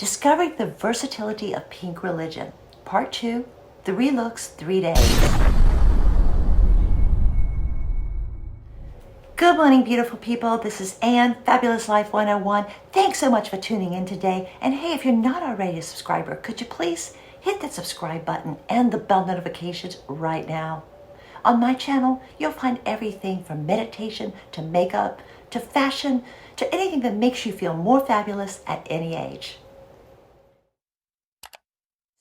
Discovering the Versatility of Pink Religion, Part 2, 3 Looks, 3 Days. Good morning, beautiful people. This is Anne, Fabulous Life 101. Thanks so much for tuning in today. And hey, if you're not already a subscriber, could you please hit that subscribe button and the bell notifications right now? On my channel, you'll find everything from meditation to makeup to fashion to anything that makes you feel more fabulous at any age.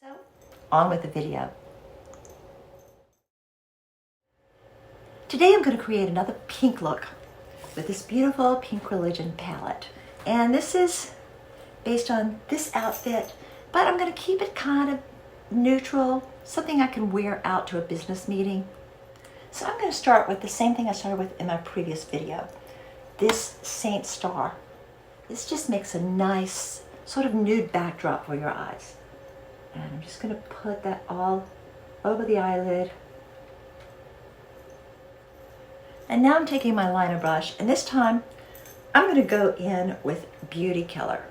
So, on with the video. Today I'm going to create another pink look with this beautiful Pink Religion palette. And this is based on this outfit, but I'm going to keep it kind of neutral, something I can wear out to a business meeting. So I'm going to start with the same thing I started with in my previous video. This Saint Star. This just makes a nice sort of nude backdrop for your eyes. And I'm just going to put that all over the eyelid. And now I'm taking my liner brush, and this time I'm going to go in with Beauty Killer.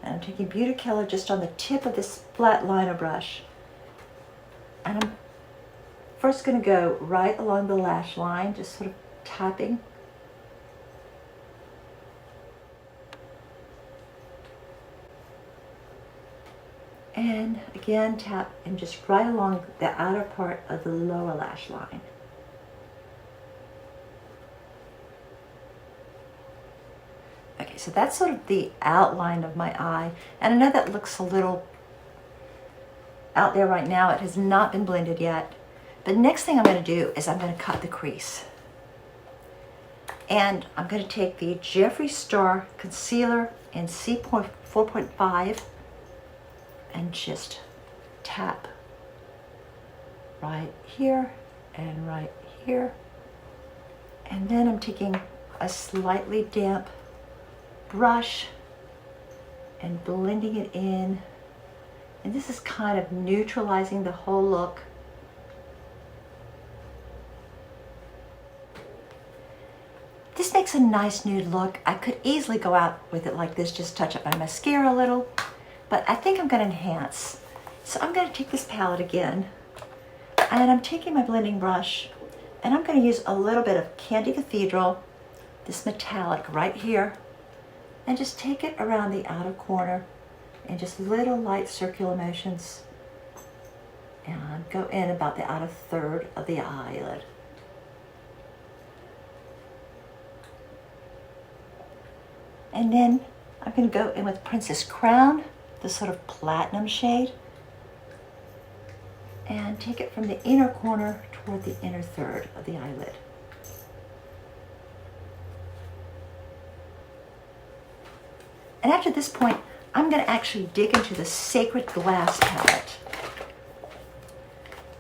And I'm taking Beauty Killer just on the tip of this flat liner brush. And I'm first going to go right along the lash line, just sort of tapping. And again, tap and just right along the outer part of the lower lash line. Okay, so that's sort of the outline of my eye. And I know that looks a little out there right now. It has not been blended yet. But next thing I'm going to do is I'm going to cut the crease. And I'm going to take the Jeffree Star Concealer in C4.5 and just tap right here and right here. And then I'm taking a slightly damp brush and blending it in. And this is kind of neutralizing the whole look. This makes a nice nude look. I could easily go out with it like this, just touch up my mascara a little, but I think I'm going to enhance. So I'm going to take this palette again, and I'm taking my blending brush, and I'm going to use a little bit of Candy Cathedral, this metallic right here, and just take it around the outer corner in just little light circular motions, and go in about the outer third of the eyelid. And then I'm going to go in with Princess Crown, the sort of platinum shade, and take it from the inner corner toward the inner third of the eyelid. And after this point, I'm going to actually dig into the Sacred Glass palette.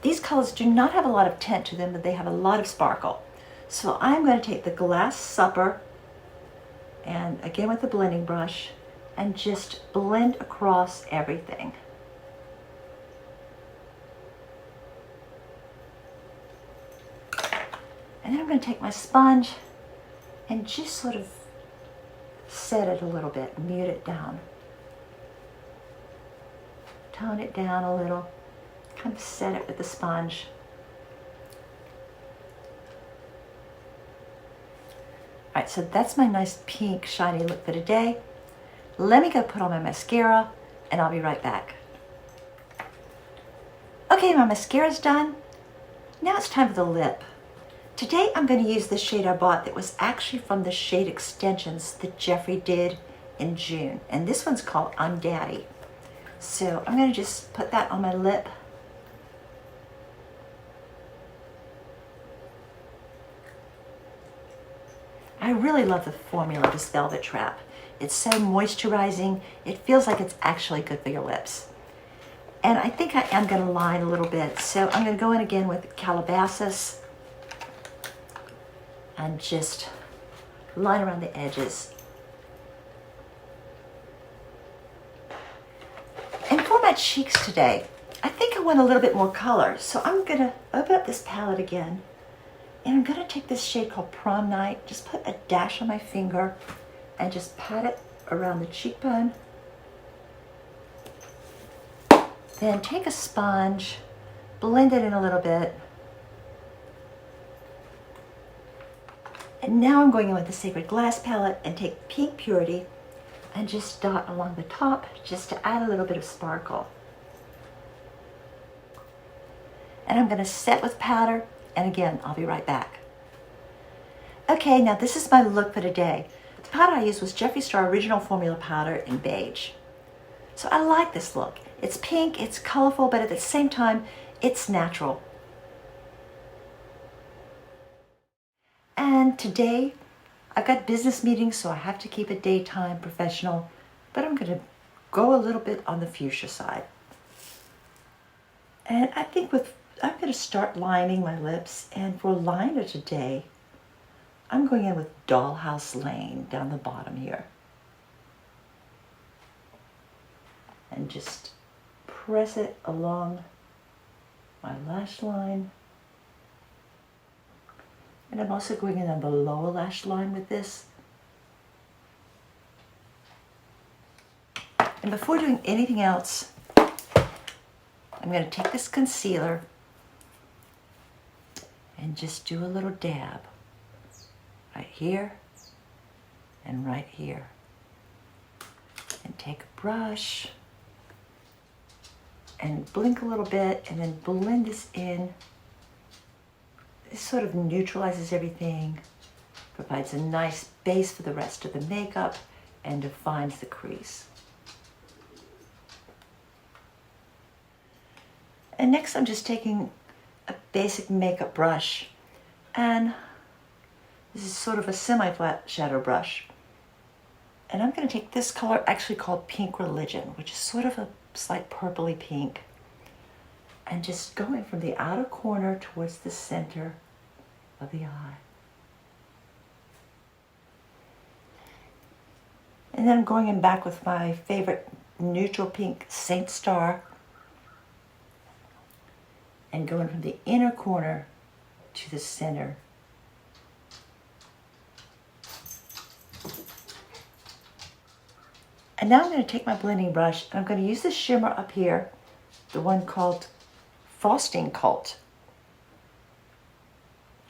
These colors do not have a lot of tint to them, but they have a lot of sparkle. So I'm going to take the Glass Supper, and again with the blending brush, and just blend across everything. And then I'm going to take my sponge and just sort of set it a little bit, mute it down. Tone it down a little, kind of set it with the sponge. All right, so that's my nice pink shiny look for today. Let me go put on my mascara, and I'll be right back. Okay, my mascara's done. Now it's time for the lip. Today I'm going to use this shade I bought that was actually from the shade extensions that Jeffree did in June. And this one's called I'm Daddy. So I'm going to just put that on my lip. I really love the formula of this Velvet Trap. It's so moisturizing. It feels like it's actually good for your lips. And I think I am going to line a little bit. So I'm going to go in again with Calabasas and just line around the edges. And for my cheeks today, I think I want a little bit more color. So I'm going to open up this palette again. And I'm going to take this shade called Prom Night, just put a dash on my finger and just pat it around the cheekbone Then take a sponge, blend it in a little bit. And now I'm going in with the Sacred Glass palette and take Pink Purity and just dot along the top just to add a little bit of sparkle. And I'm going to set with powder, and again, I'll be right back. Okay, now this is my look for today. The powder I used was Jeffree Star Original Formula Powder in Beige. So I like this look. It's pink, it's colorful, but at the same time, it's natural. And today, I've got business meetings, so I have to keep it daytime, professional, but I'm going to go a little bit on the fuchsia side. And I think I'm going to start lining my lips, and for liner today, I'm going in with Dollhouse Lane down the bottom here. And just press it along my lash line. And I'm also going in on the lower lash line with this. And before doing anything else, I'm going to take this concealer and just do a little dab right here and right here. And take a brush and blink a little bit and then blend this in. This sort of neutralizes everything, provides a nice base for the rest of the makeup, and defines the crease. And next I'm just taking a basic makeup brush, and this is sort of a semi-flat shadow brush. And I'm going to take this color, actually called Pink Religion, which is sort of a slight purpley pink, and just going from the outer corner towards the center of the eye. And then I'm going in back with my favorite neutral pink Saint Star and going from the inner corner to the center. And now I'm going to take my blending brush and I'm going to use the shimmer up here, the one called Frosting Cult.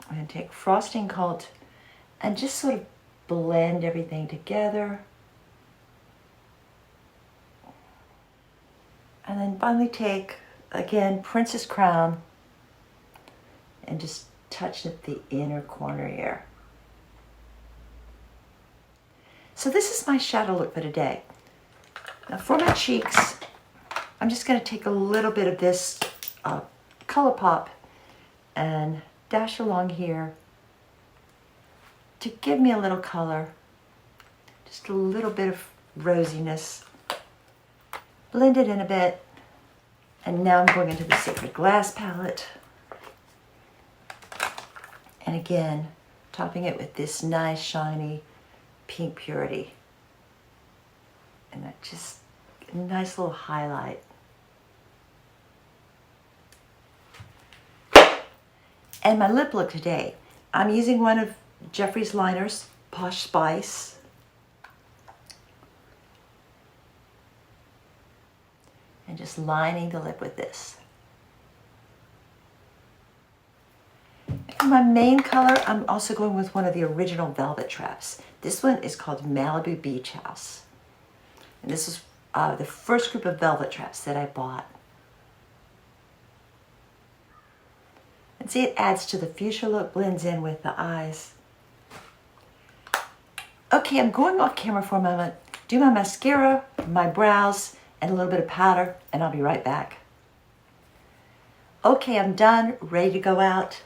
I'm going to take Frosting Cult and just sort of blend everything together. And then finally take, again, Princess Crown and just touch at the inner corner here. So this is my shadow look for today. Now for my cheeks, I'm just going to take a little bit of this ColourPop and dash along here to give me a little color, just a little bit of rosiness. Blend it in a bit, and now I'm going into the Sacred Glass palette, and again topping it with this nice shiny Pink Purity, and that just a nice little highlight. And my lip look today, I'm using one of Jeffree's liners, Posh Spice. And just lining the lip with this. And for my main color, I'm also going with one of the original velvet traps. This one is called Malibu Beach House. And this is the first group of velvet traps that I bought. And see, it adds to the fuchsia look, blends in with the eyes. Okay, I'm going off camera for a moment, do my mascara, my brows, and a little bit of powder, and I'll be right back. Okay, I'm done, ready to go out.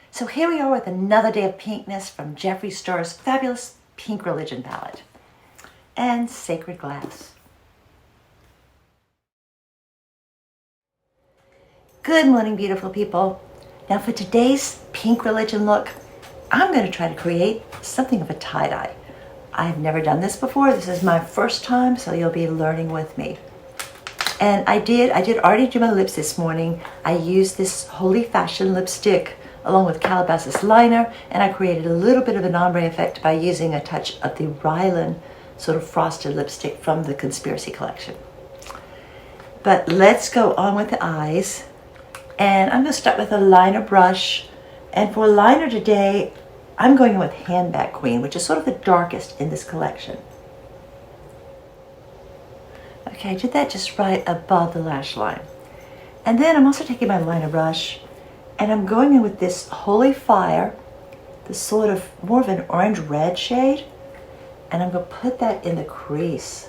So here we are with another day of pinkness from Jeffree Star's fabulous Pink Religion palette and Sacred Glass. Good morning, beautiful people. Now for today's Pink Religion look, I'm going to try to create something of a tie-dye. I've never done this before. This is my first time, so you'll be learning with me. And I did already do my lips this morning. I used this Holy Fashion lipstick along with Calabasas liner, and I created a little bit of an ombre effect by using a touch of the Ryland sort of frosted lipstick from the Conspiracy collection. But let's go on with the eyes. And I'm going to start with a liner brush. And for a liner today, I'm going in with Handbag Queen, which is sort of the darkest in this collection. Okay, I did that just right above the lash line. And then I'm also taking my liner brush and I'm going in with this Holy Fire, this sort of more of an orange red shade. And I'm going to put that in the crease.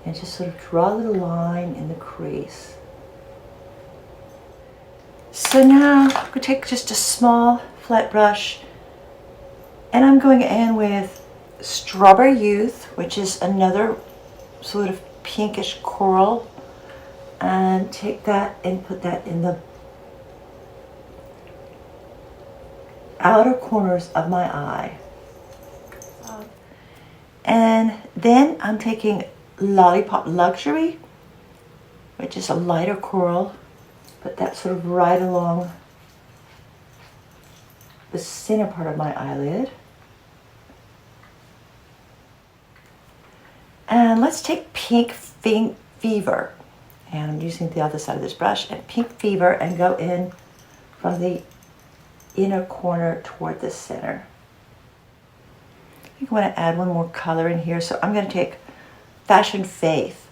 And just sort of draw a little line in the crease. So now I'm going to take just a small flat brush and I'm going in with Strawberry Youth, which is another sort of pinkish coral, and take that and put that in the outer corners of my eye. And then I'm taking Lollipop Luxury, which is a lighter coral, put that sort of right along the center part of my eyelid. And let's take Pink Fever, and I'm using the other side of this brush, and Pink Fever, and go in from the inner corner toward the center. I think I want to add one more color in here, so I'm going to take Fashion Faith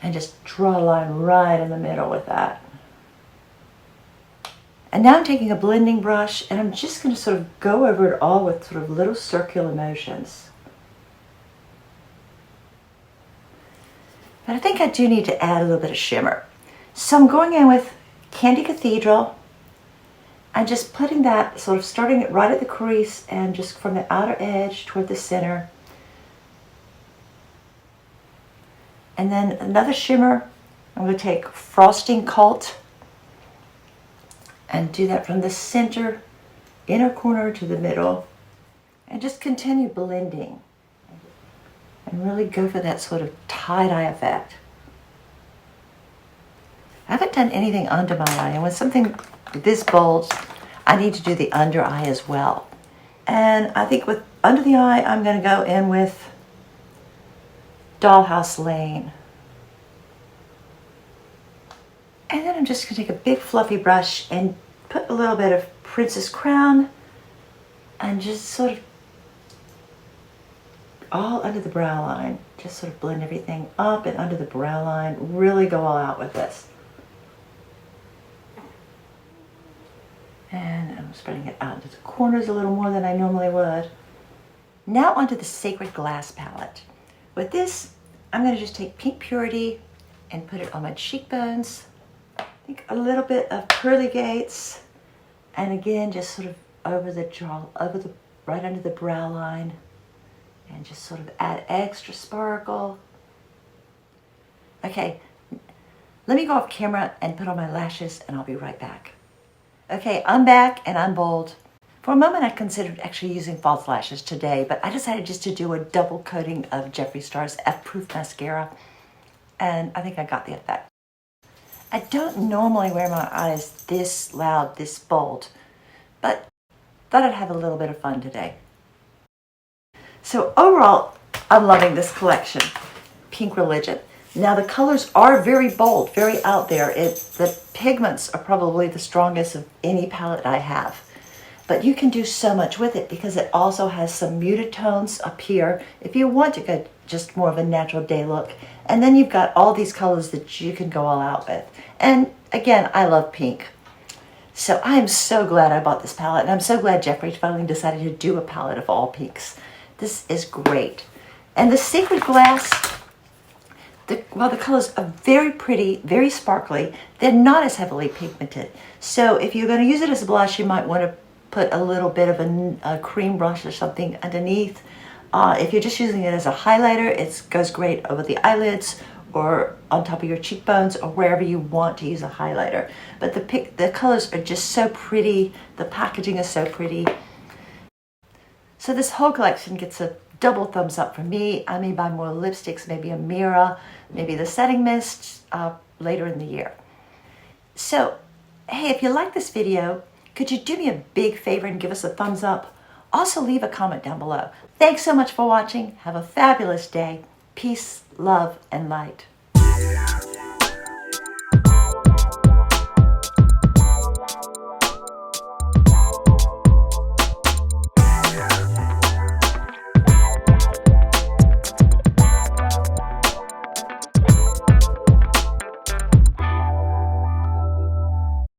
and just draw a line right in the middle with that. And now I'm taking a blending brush and I'm just going to sort of go over it all with sort of little circular motions. But I think I do need to add a little bit of shimmer. So I'm going in with Candy Cathedral and just putting that, sort of starting it right at the crease and just from the outer edge toward the center. And then another shimmer, I'm going to take Frosting Cult and do that from the center, inner corner to the middle, and just continue blending. And really go for that sort of tie-dye effect. I haven't done anything under my eye, and with something this bold, I need to do the under eye as well. And I think with under the eye, I'm going to go in with Dollhouse Lane. And then I'm just going to take a big fluffy brush and put a little bit of Princess Crown and just sort of all under the brow line. Just sort of blend everything up and under the brow line. Really go all out with this. And I'm spreading it out into the corners a little more than I normally would. Now onto the Sacred Glass palette. With this, I'm going to just take Pink Purity and put it on my cheekbones. I think a little bit of Pearly Gates, and again just sort of over the jaw, right under the brow line, and just sort of add extra sparkle. Okay, let me go off camera and put on my lashes, and I'll be right back. Okay, I'm back and I'm bold. For a moment I considered actually using false lashes today, but I decided just to do a double coating of Jeffree Star's F-Proof mascara, and I think I got the effect. I don't normally wear my eyes this loud, this bold, but thought I'd have a little bit of fun today. So overall, I'm loving this collection, Pink Religion. Now the colors are very bold, very out there. The pigments are probably the strongest of any palette I have. But you can do so much with it because it also has some muted tones up here if you want to go just more of a natural day look. And then you've got all these colors that you can go all out with. And again, I love pink. So I am so glad I bought this palette, and I'm so glad Jeffree finally decided to do a palette of all pinks. This is great. And the Sacred Glass, while the colors are very pretty, very sparkly, they're not as heavily pigmented. So if you're going to use it as a blush, you might want to put a little bit of a cream brush or something underneath. If you're just using it as a highlighter, it goes great over the eyelids or on top of your cheekbones or wherever you want to use a highlighter. But the colors are just so pretty. The packaging is so pretty. So this whole collection gets a double thumbs up from me. I may buy more lipsticks, maybe a Mira, maybe the setting mist later in the year. So, hey, if you like this video, could you do me a big favor and give us a thumbs up? Also leave a comment down below. Thanks so much for watching. Have a fabulous day. Peace, love, and light.